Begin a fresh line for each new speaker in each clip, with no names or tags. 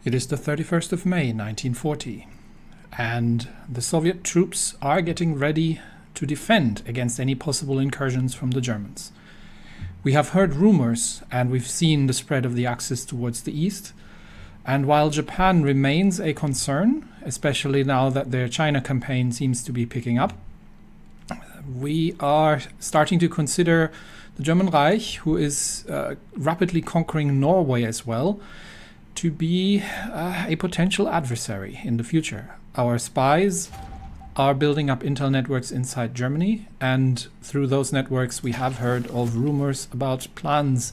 It is the 31st of May 1940, and the Soviet troops are getting ready to defend against any possible incursions from the Germans. We have heard rumors and we've seen the spread of the Axis towards the east, and while Japan remains a concern, especially now that their China campaign seems to be picking up, we are starting to consider the German Reich, who is rapidly conquering Norway as well, to be a potential adversary in the future. Our spies are building up intel networks inside Germany, and through those networks we have heard of rumors about plans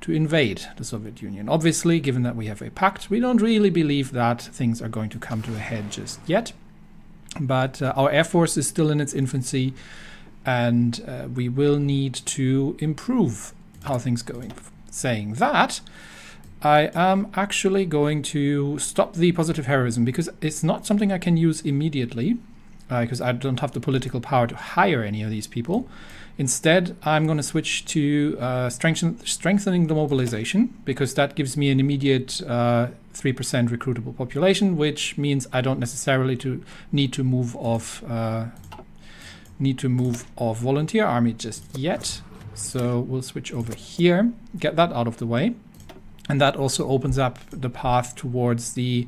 to invade the Soviet Union. Obviously, given that we have a pact, we don't really believe that things are going to come to a head just yet. But our Air Force is still in its infancy, and we will need to improve how things are going. Saying that, I am actually going to stop the positive heroism because it's not something I can use immediately, because I don't have the political power to hire any of these people. Instead, I'm going to switch to strengthening the mobilization, because that gives me an immediate 3% recruitable population, which means I don't necessarily need to move off volunteer army just yet. So we'll switch over here, get that out of the way. And that also opens up the path towards the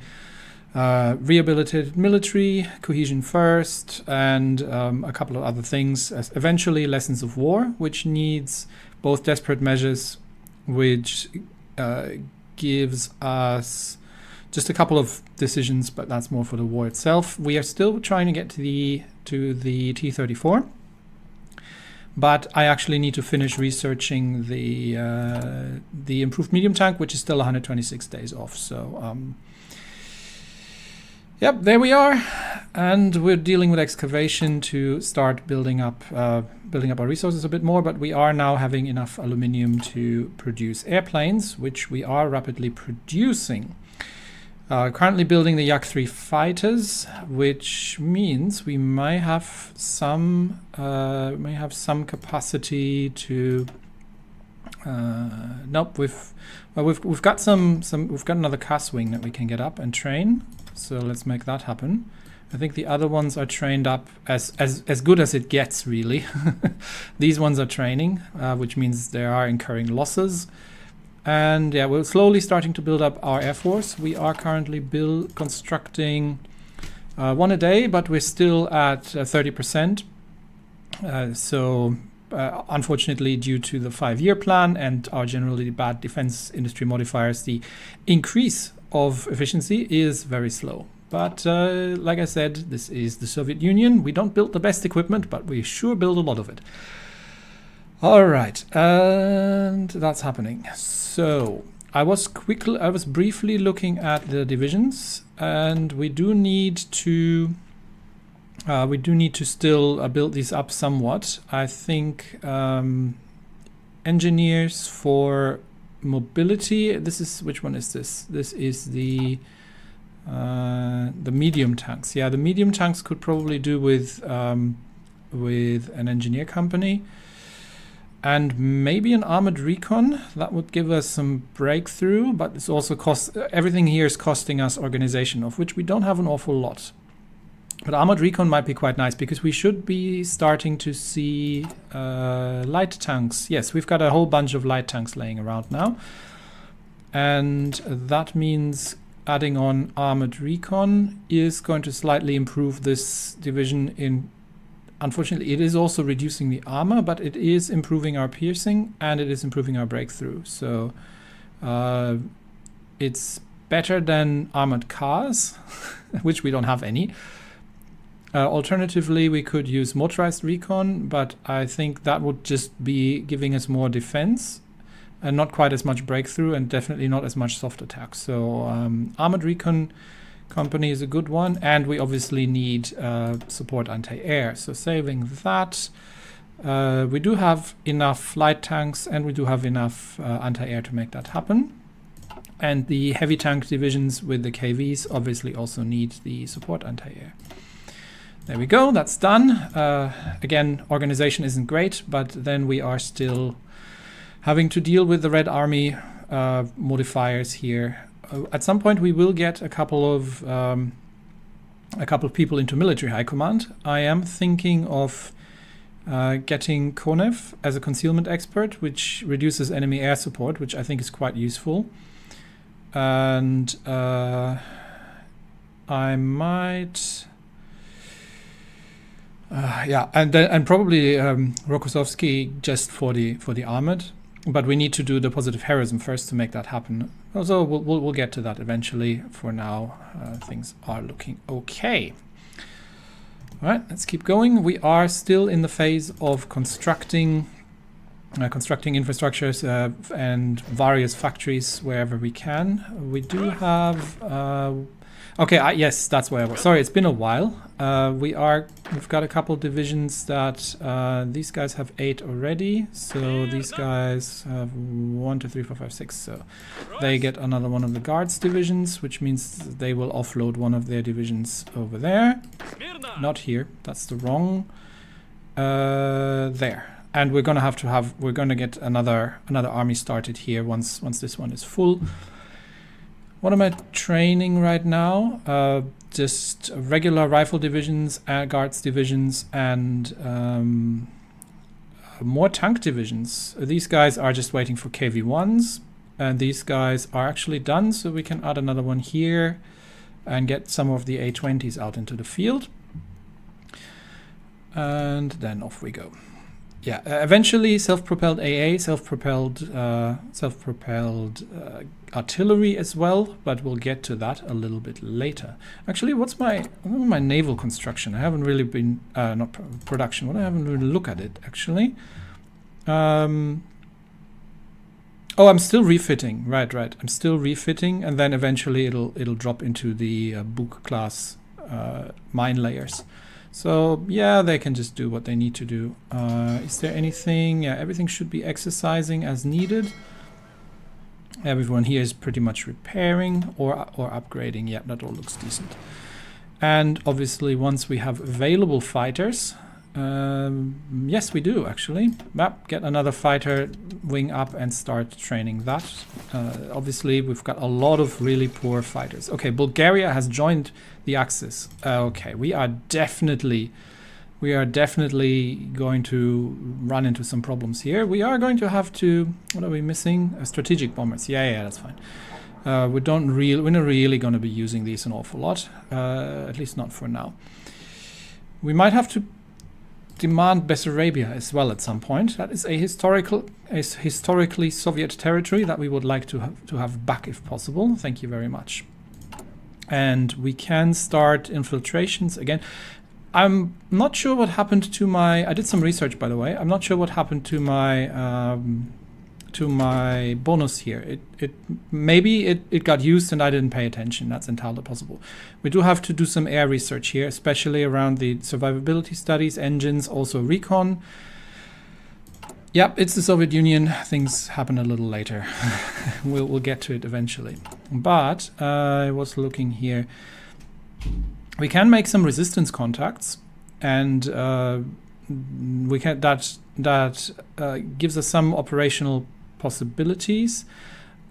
rehabilitated military, cohesion first, and a couple of other things. Eventually, lessons of war, which needs both desperate measures, which gives us just a couple of decisions, but that's more for the war itself. We are still trying to get to the T-34. But I actually need to finish researching the improved medium tank, which is still 126 days off. So, yep, there we are, and we're dealing with excavation to start building up our resources a bit more. But we are now having enough aluminium to produce airplanes, which we are rapidly producing. Currently building the Yak-3 fighters, which means we may have some capacity to. Nope, we've got we've got another CAS wing that we can get up and train. So let's make that happen. I think the other ones are trained up as good as it gets, really. These ones are training, which means they are incurring losses. And yeah, we're slowly starting to build up our Air Force. We are currently constructing one a day, but we're still at 30%. Unfortunately, due to the 5-year plan and our generally bad defense industry modifiers, the increase of efficiency is very slow. But like I said, this is the Soviet Union. We don't build the best equipment, but we sure build a lot of it. All right, and that's happening. So I was briefly looking at the divisions, and we do need to still build these up somewhat. I think engineers for mobility. This is, which one is this? This is the medium tanks. Yeah, the medium tanks could probably do with an engineer company. And maybe an armored recon. That would give us some breakthrough, but it's also everything here is costing us organization, of which we don't have an awful lot. But armored recon might be quite nice, because we should be starting to see light tanks. Yes, we've got a whole bunch of light tanks laying around now. And that means adding on armored recon is going to slightly improve this division in. Unfortunately, it is also reducing the armor, but it is improving our piercing and it is improving our breakthrough. So it's better than armored cars, which we don't have any. Alternatively, we could use motorized recon, but I think that would just be giving us more defense and not quite as much breakthrough, and definitely not as much soft attack. So armored recon company is a good one, and we obviously need support anti-air. So saving that, we do have enough light tanks and we do have enough anti-air to make that happen. And the heavy tank divisions with the KVs obviously also need the support anti-air. There we go, that's done. Again, organization isn't great, but then we are still having to deal with the Red Army modifiers here, at some point we will get a couple of people into military high command. I am thinking of getting Konev as a concealment expert, which reduces enemy air support, which I think is quite useful. And I might, yeah, and probably Rokossovsky just for the armored. But we need to do the positive heroism first to make that happen. Also, we'll get to that eventually. For now, things are looking okay. All right, let's keep going. We are still in the phase of constructing infrastructures and various factories wherever we can. We do have okay, yes, that's where I was. Sorry, it's been a while. We've got a couple divisions that these guys have 8 already. So these guys have 1, 2, 3, 4, 5, 6. So they get another one of the guards divisions, which means they will offload one of their divisions over there. Not here. That's the wrong. There. And we're gonna get another army started here once this one is full. What am I training right now? Just regular rifle divisions, guards divisions, and more tank divisions. These guys are just waiting for KV-1s, and these guys are actually done, so we can add another one here and get some of the A-20s out into the field. And then off we go. Yeah, eventually self-propelled AA, self-propelled artillery as well, but we'll get to that a little bit later. Actually, what's my naval construction? I haven't really been not production. Well, I haven't really looked at it actually. Oh, I'm still refitting. Right. I'm still refitting, and then eventually it'll drop into the Buk class mine layers. So yeah, they can just do what they need to do. Is there anything? Yeah, everything should be exercising as needed. Everyone here is pretty much repairing or upgrading. Yeah, that all looks decent. And obviously, once we have available fighters, yes, we do actually. Yep, get another fighter wing up and start training that. Obviously, we've got a lot of really poor fighters. Okay, Bulgaria has joined the Axis. Okay, we are definitely going to run into some problems here. We are going to have to. What are we missing? Strategic bombers. Yeah, that's fine. We're not really going to be using these an awful lot. At least not for now. We might have to demand Bessarabia as well at some point. That is a historically Soviet territory that we would like to have back if possible. Thank you very much. And we can start infiltrations again. I'm not sure what happened to my. I did some research, by the way. I'm not sure what happened to my bonus here. Maybe it got used and I didn't pay attention. That's entirely possible. We do have to do some air research here, especially around the survivability studies, engines, also recon. Yep, it's the Soviet Union. Things happen a little later. We'll get to it eventually. But I was looking here. We can make some resistance contacts, and we can that gives us some operational possibilities.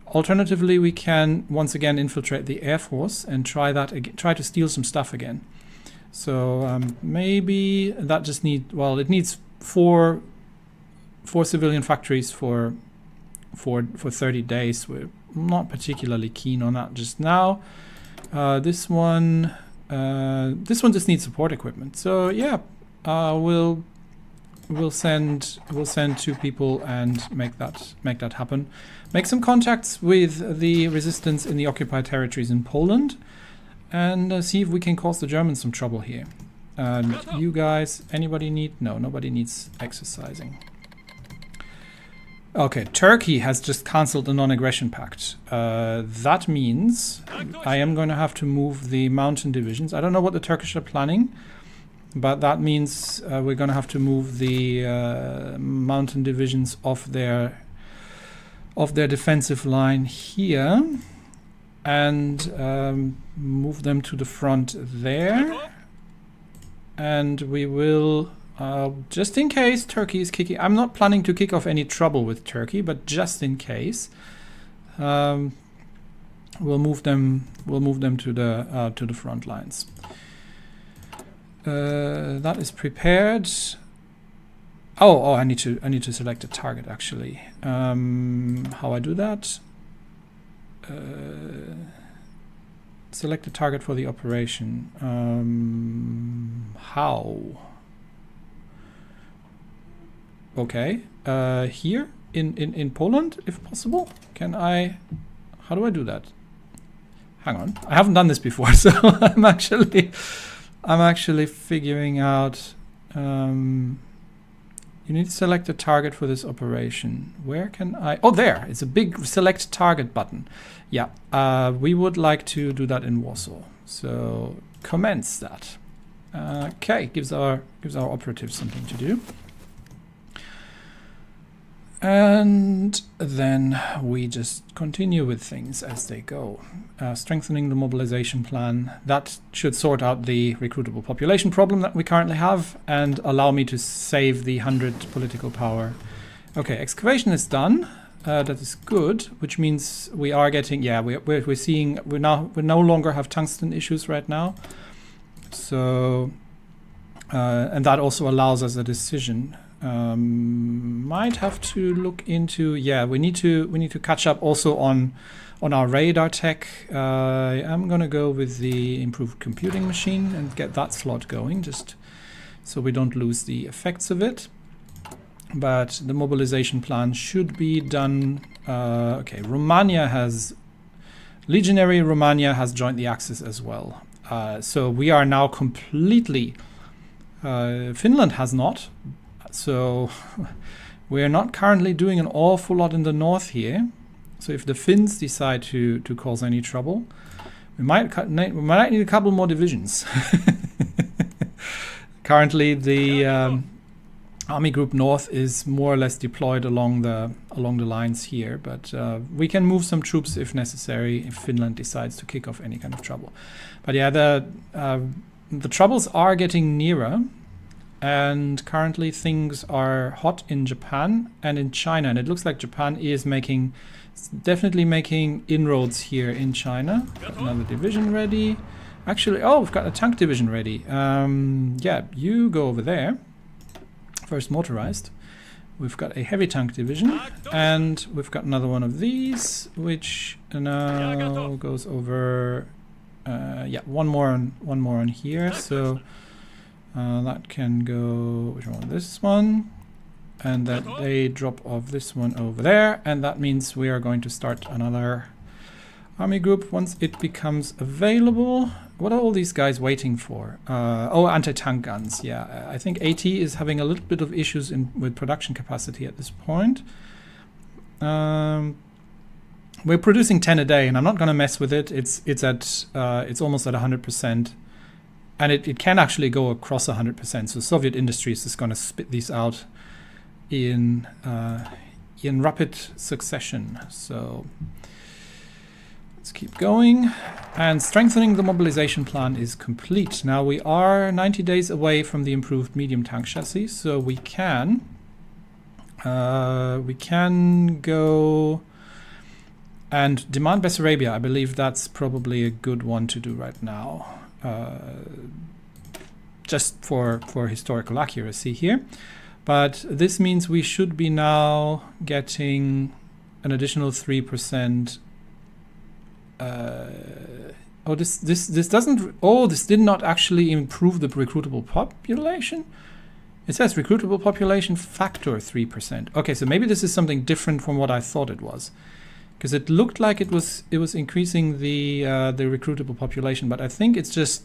Alternatively, we can once again infiltrate the Air Force and try to steal some stuff again. So maybe that just it needs four civilian factories for 30 days. We're not particularly keen on that just now. This one just needs support equipment. So yeah, we'll send 2 people and make that happen. Make some contacts with the resistance in the occupied territories in Poland, and see if we can cause the Germans some trouble here. And you guys, anybody need? No, nobody needs exercising. Okay, Turkey has just cancelled the non-aggression pact. That means I am going to have to move the mountain divisions. I don't know what the Turkish are planning, but that means we're going to have to move the mountain divisions off their defensive line here and move them to the front there. And we will... just in case Turkey is kicking... I'm not planning to kick off any trouble with Turkey, but just in case. we'll move them to the front lines. That is prepared. Oh, I need to select a target actually. How I do that? Select a target for the operation. How? Okay. Here in Poland, if possible. Can I? How do I do that? Hang on. I haven't done this before, so I'm actually figuring out. You need to select a target for this operation. Where can I? Oh, there. It's a big select target button. Yeah. We would like to do that in Warsaw. So commence that. Okay. Gives our operatives something to do. And then we just continue with things as they go. Strengthening the mobilization plan. That should sort out the recruitable population problem that we currently have and allow me to save the 100 political power. Okay, excavation is done. That is good, which means we are getting, yeah, we're seeing, we no longer have tungsten issues right now. So, and that also allows us a decision. Might have to look into, yeah, we need to catch up also on our radar tech. I'm gonna go with the improved computing machine and get that slot going, just so we don't lose the effects of it. But the mobilization plan should be done. Okay, Legionary Romania has joined the Axis as well. So we are now completely, Finland has not. So we're not currently doing an awful lot in the north here. So if the Finns decide to cause any trouble, we might need a couple more divisions. Currently, the Army Group North is more or less deployed along the lines here, but we can move some troops if necessary if Finland decides to kick off any kind of trouble. But yeah, the troubles are getting nearer. And currently things are hot in Japan and in China. And it looks like Japan is definitely making inroads here in China. Got another division ready. Actually, oh, we've got a tank division ready. Yeah, you go over there. First motorized. We've got a heavy tank division. And we've got another one of these, which now goes over... yeah, one more on here. So... that can go, which one? This one, and that they drop off this one over there, and that means we are going to start another army group once it becomes available. What are all these guys waiting for? Oh, anti-tank guns. Yeah, I think AT is having a little bit of issues with production capacity at this point. We're producing 10 a day, and I'm not going to mess with it. It's almost at 100%. And it can actually go across 100%. So Soviet Industries is going to spit these out in rapid succession. So let's keep going. And strengthening the mobilization plan is complete. Now we are 90 days away from the improved medium tank chassis. So we can go and demand Bessarabia. I believe that's probably a good one to do right now. Just for historical accuracy here. But this means we should be now getting an additional 3%. Oh, this doesn't. Oh, this did not actually improve the recruitable population. It says recruitable population factor 3%. Okay, so maybe this is something different from what I thought it was, because it looked like it was increasing the recruitable population, but I think it's just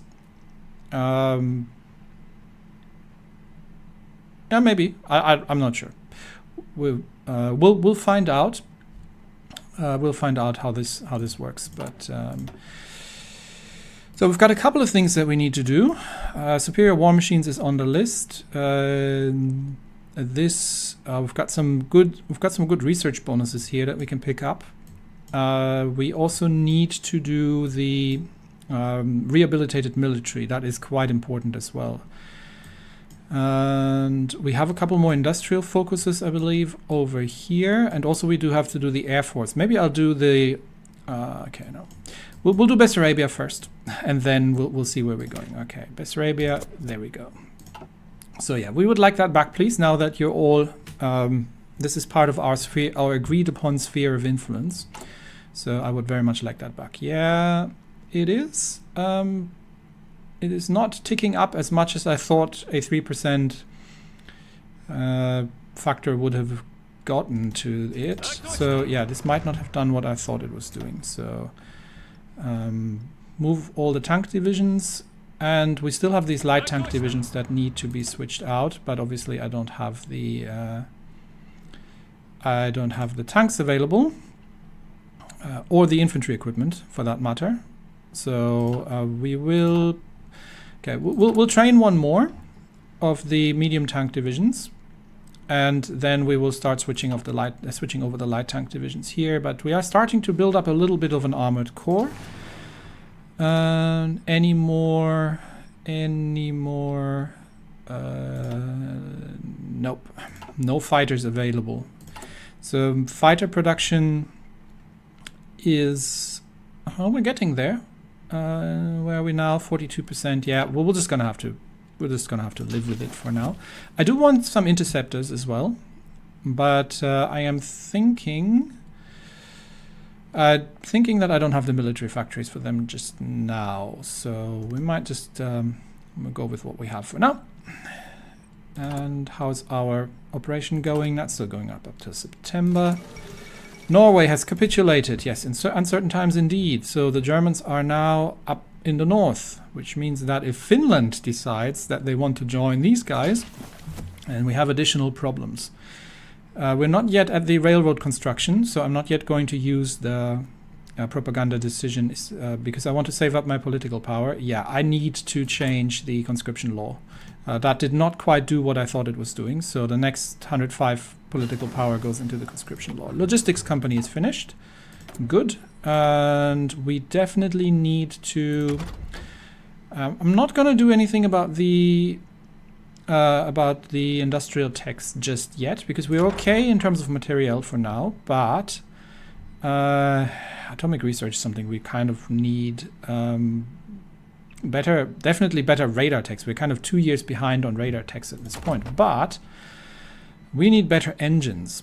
yeah, maybe I'm not sure. We'll find out. We'll find out how this works. But so we've got a couple of things that we need to do. Superior War Machines is on the list. We've got some good research bonuses here that we can pick up. We also need to do the rehabilitated military. That is quite important as well. And we have a couple more industrial focuses, I believe, over here. And also we do have to do the Air Force. Maybe I'll do the... okay, no. We'll do Bessarabia first, and then we'll see where we're going. Okay, Bessarabia, there we go. So yeah, we would like that back, please, now that you're all, this is part of our sphere, our agreed upon sphere of influence. So I would very much like that back. Yeah, it is. It is not ticking up as much as I thought a 3% factor would have gotten to it. So yeah, this might not have done what I thought it was doing. So move all the tank divisions, and we still have these light tank divisions that need to be switched out, but obviously I don't have the tanks available, or the infantry equipment for that matter. So we will, okay, we'll train one more of the medium tank divisions, and then we will start switching over the light tank divisions here. But we are starting to build up a little bit of an armored core. Any more? Nope, no fighters available. So fighter production is, oh, we're getting there. Where are we now? 42%. Yeah, well, we're just gonna have to live with it for now. I do want some interceptors as well, but I am thinking that I don't have the military factories for them just now, so we might just we'll go with what we have for now. And how's our operation going? That's still going up till September. Norway has capitulated, yes, in uncertain times indeed. So the Germans are now up in the north, which means that if Finland decides that they want to join these guys, and we have additional problems. We're not yet at the railroad construction, so I'm not yet going to use the propaganda decision because I want to save up my political power. Yeah, I need to change the conscription law. That did not quite do what I thought it was doing, so the next 105 political power goes into the conscription law. Logistics company is finished. Good. And we definitely need to... I'm not going to do anything about the industrial techs just yet, because we're okay in terms of material for now, but atomic research is something we kind of need. Definitely better radar techs. We're kind of 2 years behind on radar techs at this point, but we need better engines.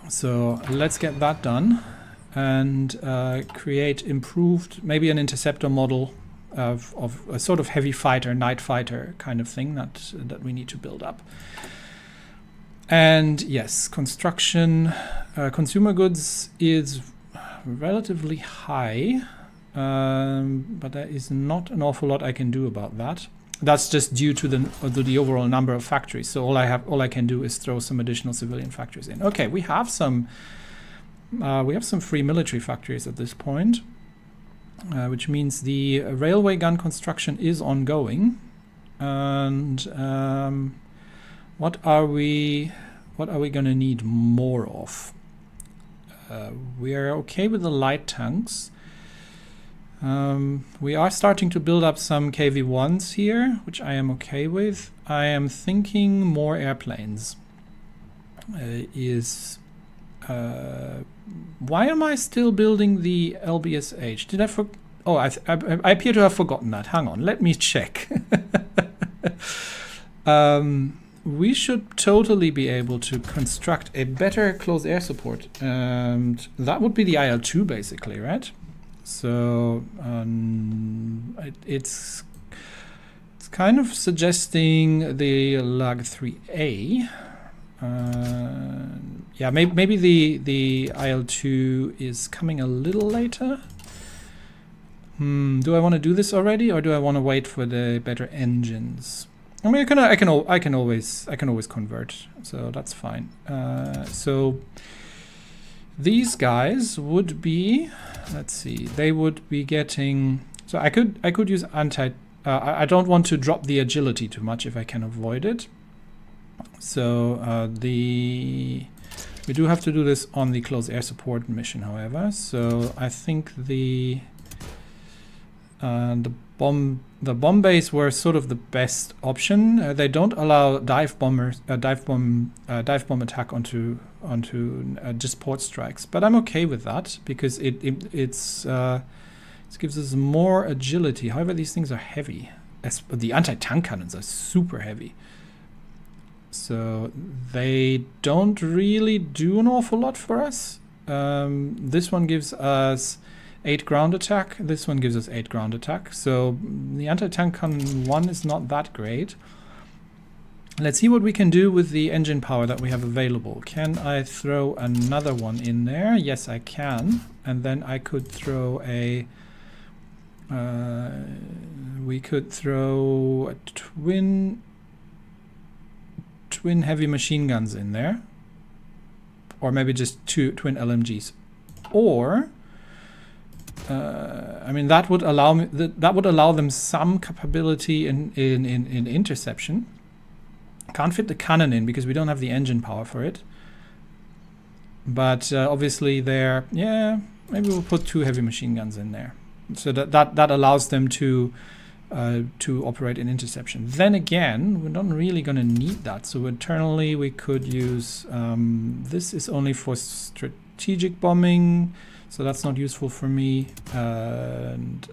So let's get that done and create improved, maybe an interceptor model of a sort of heavy fighter, night fighter kind of thing that we need to build up. And yes, construction, consumer goods is relatively high, but there is not an awful lot I can do about that. That's just due to the overall number of factories. So all I can do is throw some additional civilian factories in. Okay, we have some free military factories at this point, which means the railway gun construction is ongoing. And what are we going to need more of? We are okay with the light tanks. We are starting to build up some KV-1s here, which I am okay with. I am thinking more airplanes. Why am I still building the LBSH? Did I I appear to have forgotten that. Hang on, let me check. We should totally be able to construct a better close air support. And that would be the IL-2 basically, right? So it's kind of suggesting the Lag 3A. Yeah, maybe the IL-2 is coming a little later. Do I want to do this already, or do I want to wait for the better engines? I mean, I can always convert, so that's fine. So these guys would be, let's see, they would be getting. So I could use anti. I don't want to drop the agility too much if I can avoid it. So we do have to do this on the close air support mission, however. So I think the bomb bays were sort of the best option. They don't allow dive bomb attack onto just port strikes, but I'm okay with that because it's This gives us more agility. However, these things are heavy. The anti-tank cannons are super heavy. So they don't really do an awful lot for us. This one gives us 8 ground attack. This one gives us 8 ground attack. So the anti-tank cannon 1 is not that great. Let's see what we can do with the engine power that we have available. Can I throw another one in there? Yes, I can. And then I could throw a... we could throw a twin heavy machine guns in there. Or maybe just 2 twin LMGs. Or... I mean, that would allow me, that would allow them some capability in interception. Can't fit the cannon in because we don't have the engine power for it. But obviously they're, yeah, maybe we'll put 2 heavy machine guns in there. So that allows them to operate in interception. Then again, we're not really going to need that. So internally we could use, this is only for strategic bombing. So that's not useful for me. And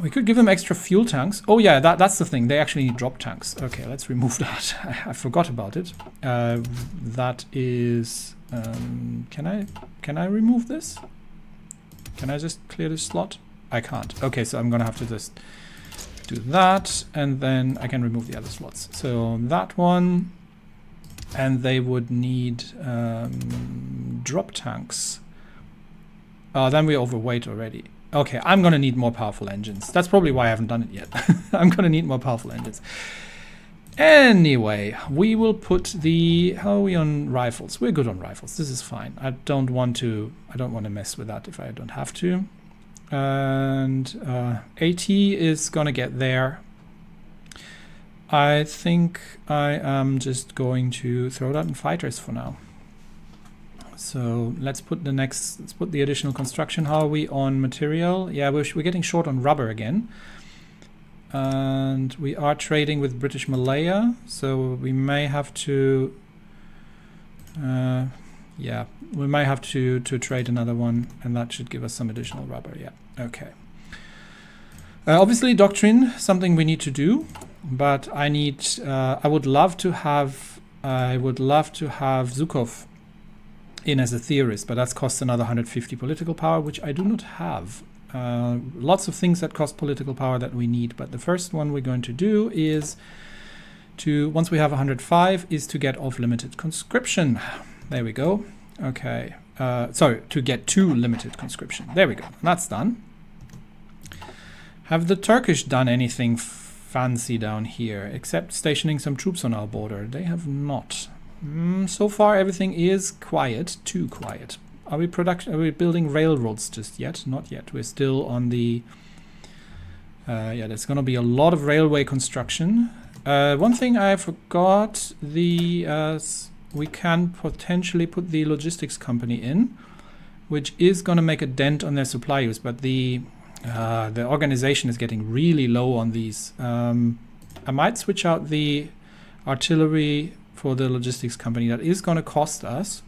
we could give them extra fuel tanks. Oh yeah, that's the thing. They actually need drop tanks. Okay, let's remove that. I forgot about it. That is... can I remove this? Can I just clear this slot? I can't. Okay, so I'm gonna have to just do that, and then I can remove the other slots. So that one, and they would need drop tanks. Then we're overweight already. Okay, I'm gonna need more powerful engines. That's probably why I haven't done it yet. I'm gonna need more powerful engines. Anyway, we will put the... How are we on rifles? We're good on rifles. This is fine. I don't want to mess with that if I don't have to. And AT is gonna get there. I think I am just going to throw that in fighters for now. So let's put the additional construction. How are we on material? Yeah, we're getting short on rubber again. And we are trading with British Malaya, so we may have to yeah, we might have to trade another one, and that should give us some additional rubber. Yeah, okay. Obviously doctrine, something we need to do, but I would love to have Zhukov in as a theorist, but that costs another 150 political power, which I do not have. Lots of things that cost political power that we need, but the first one we're going to do is to, once we have 105, is to get off limited conscription. There we go. Okay, sorry, to get to limited conscription. There we go, that's done. Have the Turkish done anything fancy down here, except stationing some troops on our border? They have not. So far everything is quiet, too quiet. Are we building railroads just yet? Not yet. We're still on the... yeah, there's going to be a lot of railway construction. One thing I forgot, we can potentially put the logistics company in, which is going to make a dent on their supply use, but the organization is getting really low on these. I might switch out the artillery for the logistics company. That is going to cost us,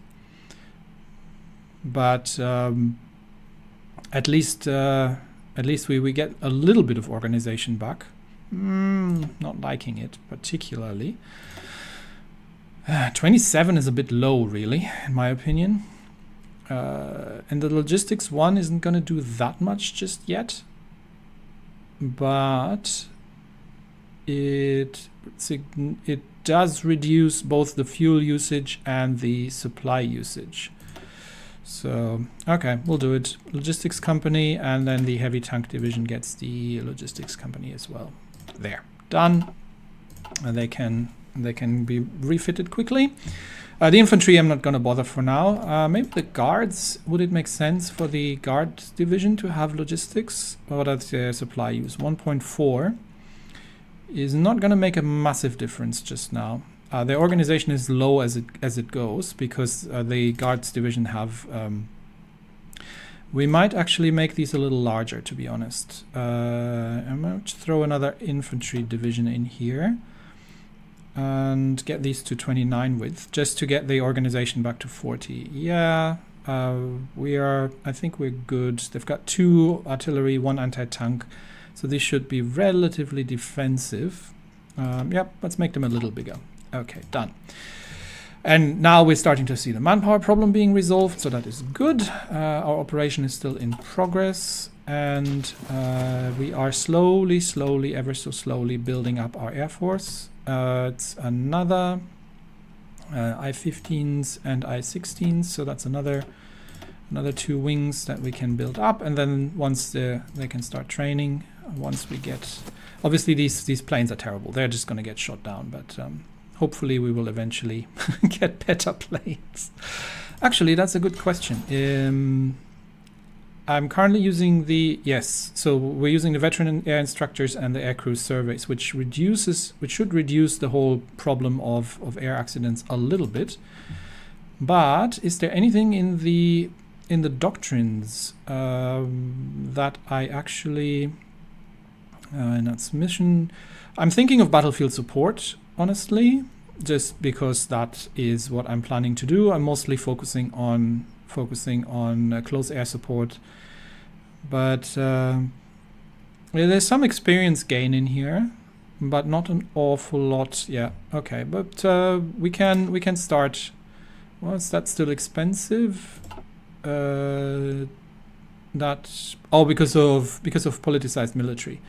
but at least we get a little bit of organization back. Not liking it particularly. 27 is a bit low, really, in my opinion. And the logistics one isn't going to do that much just yet, but it does reduce both the fuel usage and the supply usage. So, okay, we'll do it. Logistics company, and then the heavy tank division gets the logistics company as well. There, done. And they can be refitted quickly. The infantry I'm not going to bother for now. Maybe the guards, would it make sense for the guard division to have logistics? Or that's their supply use? 1.4 is not going to make a massive difference just now. The organization is low as it goes, because the guards division have... we might actually make these a little larger, to be honest. I might throw another infantry division in here and get these to 29 width, just to get the organization back to 40. Yeah, I think we're good. They've got 2 artillery, 1 anti-tank, so they should be relatively defensive. Yep, let's make them a little bigger. Okay, done. And now we're starting to see the manpower problem being resolved, so that is good. Our operation is still in progress, and we are slowly, ever so slowly building up our air force. It's another I-15s and I-16s, so that's another 2 wings that we can build up, and then once they can start training, once we get... Obviously these planes are terrible, they're just going to get shot down, but hopefully we will eventually get better planes. Actually, that's a good question. I'm currently using so we're using the veteran air instructors and the aircrew surveys, which should reduce the whole problem of air accidents a little bit. But is there anything in the doctrines that I actually in that mission? I'm thinking of battlefield support, honestly, just because that is what I'm planning to do. I'm mostly focusing on close air support, but there's some experience gain in here, but not an awful lot. Yeah, okay, but we can start. Well, is that still expensive? Because of politicized military,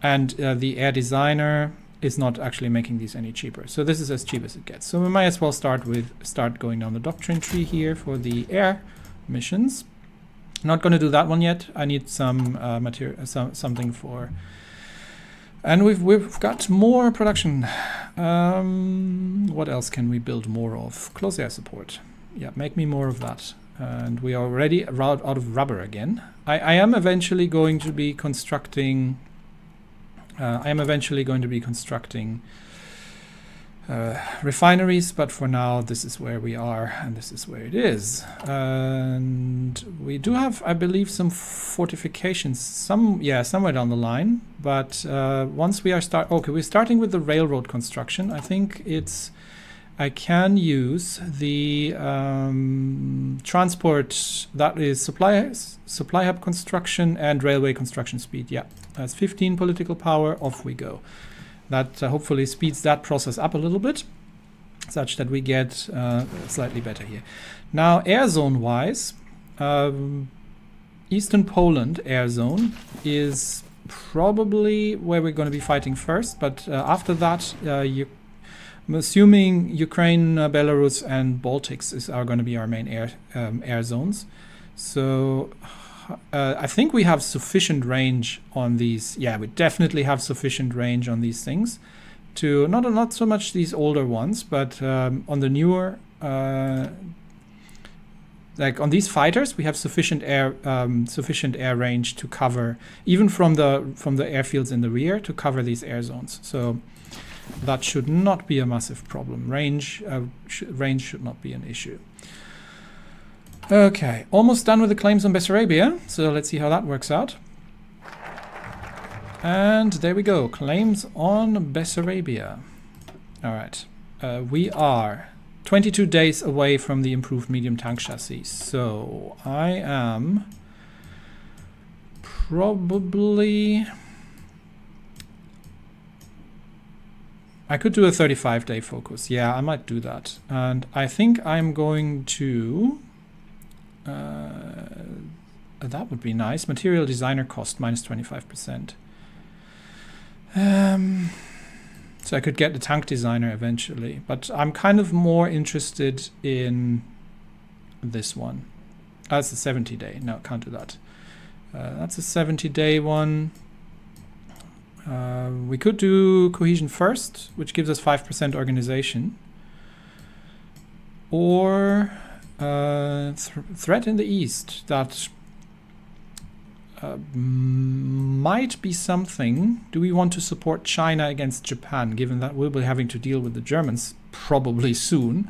and the air designer is not actually making these any cheaper. So this is as cheap as it gets. So we might as well start going down the doctrine tree here for the air missions. Not going to do that one yet. I need some material, something for. And we've got more production. What else can we build more of? Close air support. Yeah, make me more of that. And we are already out of rubber again. I am eventually going to be constructing. Refineries, but for now this is where we are and this is where it is. And we do have, I believe, some fortifications somewhere down the line, but once we are we're starting with the railroad construction. I think I can use the transport, that is supply hub construction and railway construction speed. Yeah, that's 15 political power, off we go. That hopefully speeds that process up a little bit, such that we get slightly better here. Now, air zone wise, Eastern Poland air zone is probably where we're going to be fighting first, but after that, I'm assuming Ukraine, Belarus, and Baltics are going to be our main air zones. So I think we have sufficient range on these. Yeah, we definitely have sufficient range on these things. To not so much these older ones, but on the newer, like on these fighters, we have sufficient air range to cover, even from the airfields in the rear, to cover these air zones. So that should not be a massive problem. Range should not be an issue. Okay, almost done with the claims on Bessarabia, so let's see how that works out. And there we go, claims on Bessarabia. All right, we are 22 days away from the improved medium tank chassis, so I am probably... I could do a 35-day focus. Yeah, I might do that. And I think I'm going to... that would be nice. Material designer cost minus 25%. So I could get the tank designer eventually. But I'm kind of more interested in this one. That's a 70-day. No, can't do that. That's a 70-day one. We could do cohesion first, which gives us 5% organization. Or threat in the east. That might be something. Do we want to support China against Japan, given that we'll be having to deal with the Germans probably soon?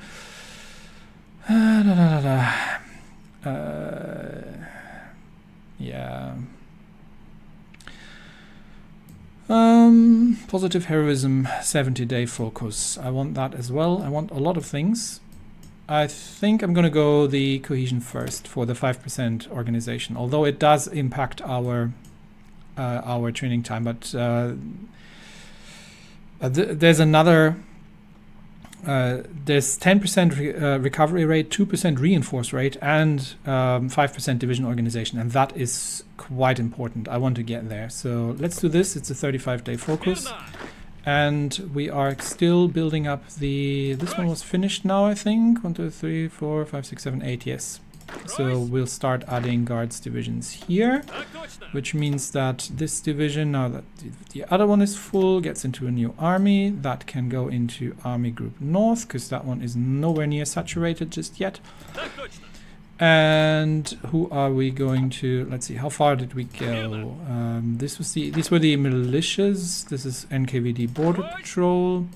Yeah. Positive heroism, 70-day focus. I want that as well. I want a lot of things. I think I'm going to go the cohesion first for the 5% organization, although it does impact our training time. But there's another. There's 10% recovery rate, 2% reinforce rate, and 5% division organization, and that is quite important. I want to get there, so let's do this. It's a 35-day focus, and we are still building up the. This one was finished now, I think. 1, 2, 3, 4, 5, 6, 7, 8. Yes. So we'll start adding guards divisions here, which means that this division, now that the other one is full, gets into a new army. That can go into Army Group North, because that one is nowhere near saturated just yet. And who are we going to? Let's see, how far did we go? These were the militias. This is NKVD Border Patrol.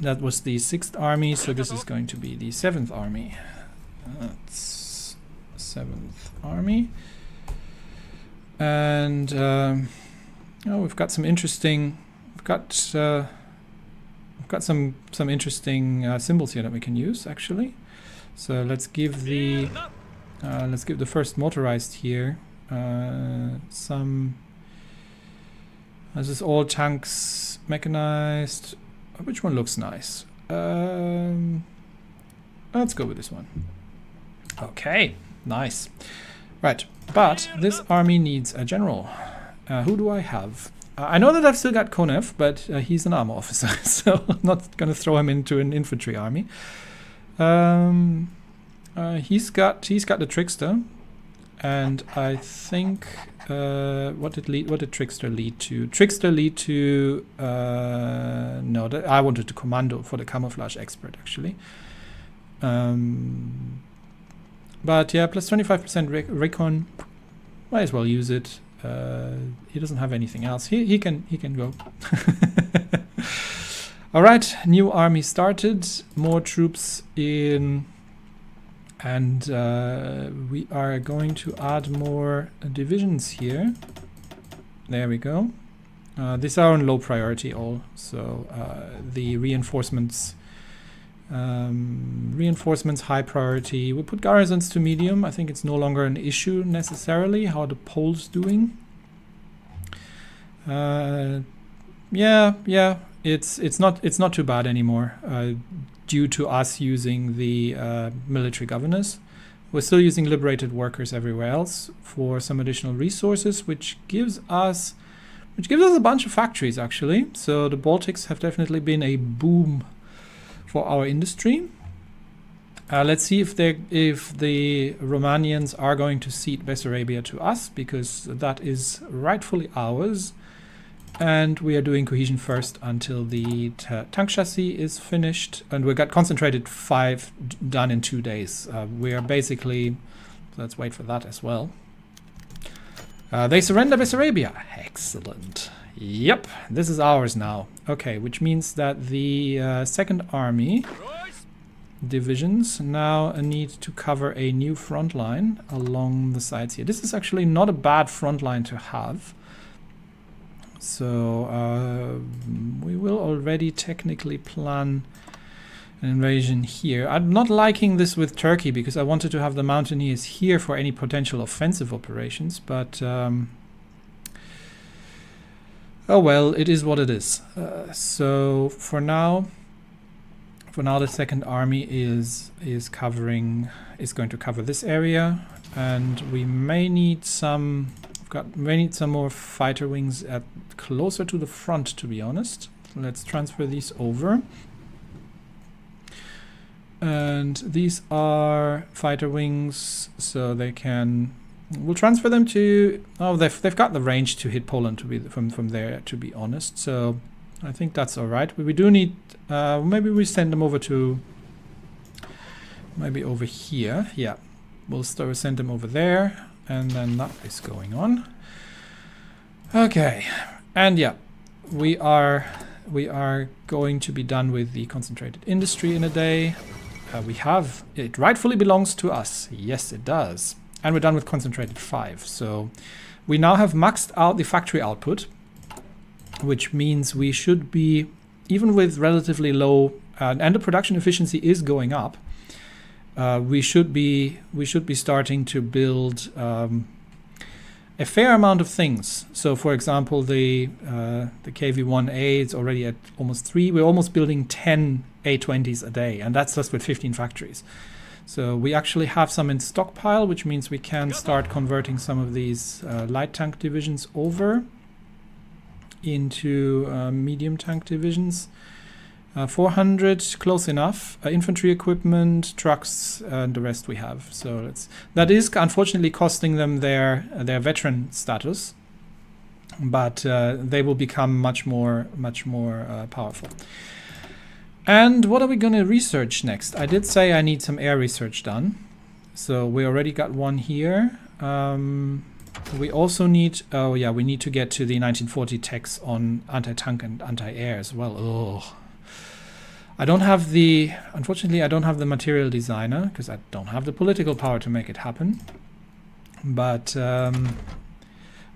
That was the 6th Army, so this is going to be the 7th Army. That's 7th Army, and we've got some interesting. We've got some interesting symbols here that we can use actually. So let's give the first motorized here some. This is all tanks mechanized. Which one looks nice? Let's go with this one. Okay. Nice. Right, but this army needs a general. Who do I have? I know that I've still got Konev, but he's an armor officer, so I'm not going to throw him into an infantry army. He's got the Trickster, and I think what did Trickster lead to? Trickster lead to no, I wanted to commando for the camouflage expert actually. But yeah, plus 25% recon. Might as well use it. He doesn't have anything else. He can go. All right, new army started. More troops in, and we are going to add more divisions here. There we go. These are on low priority all. So the reinforcements. Reinforcements high priority. We'll put garrisons to medium. I think it's no longer an issue necessarily. How are the Poles doing? Yeah, it's not too bad anymore. Due to us using the military governors, we're still using liberated workers everywhere else for some additional resources, which gives us a bunch of factories actually. So the Baltics have definitely been a boom for our industry. Let's see if the Romanians are going to cede Bessarabia to us, because that is rightfully ours. And we are doing cohesion first until the tank chassis is finished, and we got concentrated 5 done in 2 days. We are basically, let's wait for that as well. They surrender Bessarabia. Excellent. Yep, this is ours now. Okay, which means that the 2nd Army divisions now need to cover a new front line along the sides here. This is actually not a bad front line to have. So we will already technically plan an invasion here. I'm not liking this with Turkey because I wanted to have the mountaineers here for any potential offensive operations, but oh well, it is what it is. So for now the 2nd Army is going to cover this area, and we may need some more fighter wings at closer to the front, to be honest. Let's transfer these over. And these are fighter wings, so they can. We'll transfer them to. Oh, they've got the range to hit Poland to be from there. To be honest, so I think that's all right. But we do need. Maybe we send them over to. Maybe over here. Yeah, we'll send them over there, and then that is going on. Okay, and yeah, we are going to be done with the concentrated industry in a day. It rightfully belongs to us. Yes, it does. And we're done with concentrated 5. So we now have maxed out the factory output, which means we should be, even with relatively low, and the production efficiency is going up, we should be starting to build a fair amount of things. So, for example, the KV-1A is already at almost 3. We're almost building 10 A20s a day, and that's just with 15 factories. So we actually have some in stockpile, which means we can start converting some of these light tank divisions over into medium tank divisions. 400, close enough. Infantry equipment, trucks, and the rest we have. So that is unfortunately costing them their veteran status, but they will become much more powerful. And what are we going to research next? I did say I need some air research done, so we already got one here. We also need, oh yeah, we need to get to the 1940 techs on anti-tank and anti-air as well. Oh. Unfortunately, I don't have the material designer because I don't have the political power to make it happen. But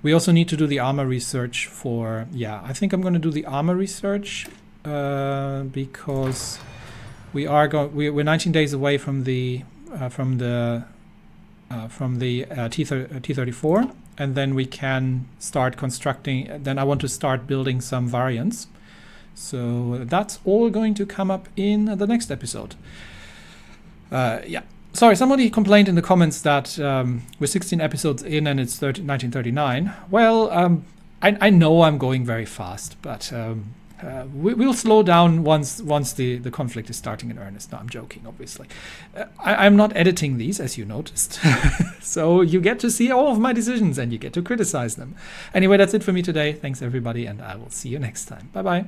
we also need to do the armor research for, yeah, I think I'm going to do the armor research because we're 19 days away from the T-34, and then we can start constructing. Then I want to start building some variants. So that's all going to come up in the next episode. Yeah, sorry, somebody complained in the comments that we're 16 episodes in and it's 1939. Well, I know I'm going very fast, but we'll slow down once the conflict is starting in earnest. No, I'm joking, obviously. I'm not editing these, as you noticed. So you get to see all of my decisions and you get to criticize them. Anyway, that's it for me today. Thanks, everybody, and I will see you next time. Bye-bye.